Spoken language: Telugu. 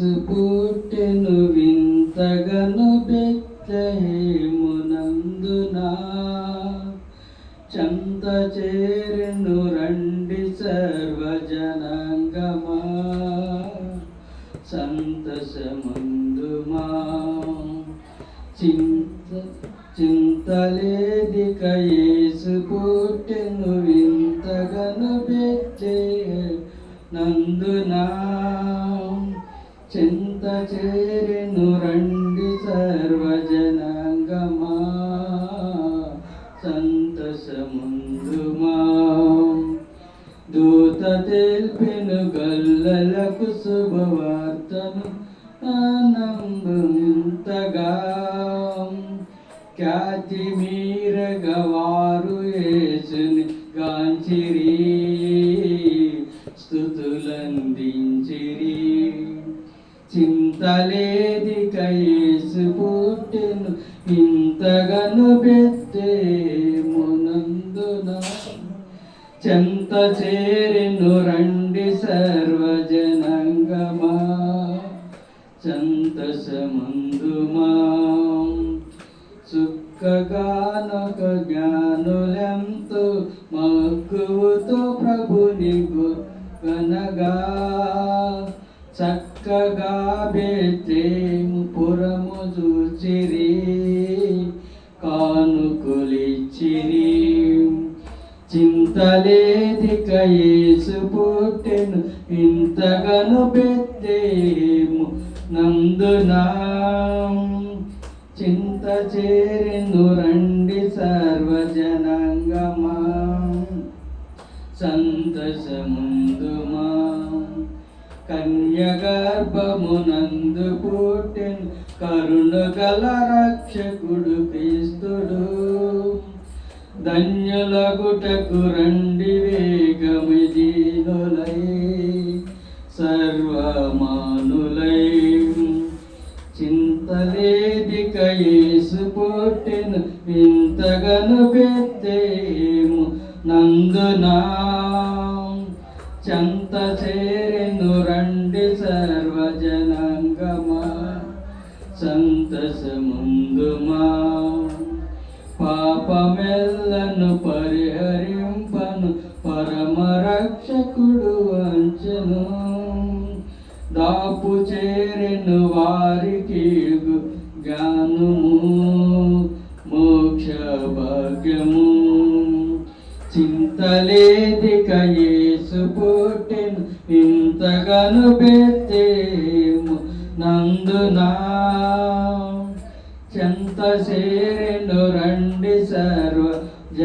యేసు పుట్టెను వింతగను బెత్లెహేమునందునా చెంత చేరెను రండి సర్వజనాంగమా సంతసమందుమా చింతలేదిక యేసు పుట్టెను వింతగను బెత్లెహేమునందునా చింత చేరెను రండి సర్వజనాంగమా సంతసముందుమా దూత తెల్పెను గల్లలకు శుభవార్తను ఆనందముంతగా ఖ్యాతి మీరగవారు యేసుని గాంచిరి స్తుతులందించిరి చింతలేదిక యేసు పుట్టెను ఇంతగను బెత్లెహేమునందునా చెంత చేరెను రండి సర్వజనాంగమా సంతసమందుమా సుఖగానొక జ్ఞానులెంతో మక్కువతో ప్రభుని గొనగా చక్కగా బెత్లెహేము పురము చూచిరి కానుకలిచ్చిరి చింతలేదిక యేసు పుట్టెను ఇంతగను బెత్లెహేమునందునా చింత చేరెను రండి సర్వజనాంగమా సంతసముందుమా కన్యగర్భమునందు పుట్టెను కరుణగల రక్షకుడు క్రీస్తుడు ధన్యులగుటకు రండి వేగమిదీనులై సర్వమానులై చింతలేదిక యేసు పుట్టెను వింతగను బెత్లెహేమునందునా చెంత చేరెను రండి సర్వజనాంగమా సంతసముందుమా పాపమెల్లను పరిహరింపను పరమరక్షకుడు వంచెను దాపు చేరెను వారికి జ్ఞానము మోక్ష భాగ్యము చింతలేదిక యేసు పుట్టెను ఇంతగను బెత్లెహేమునందునా చెంత చేరెను రండి సర్వజనాంగమా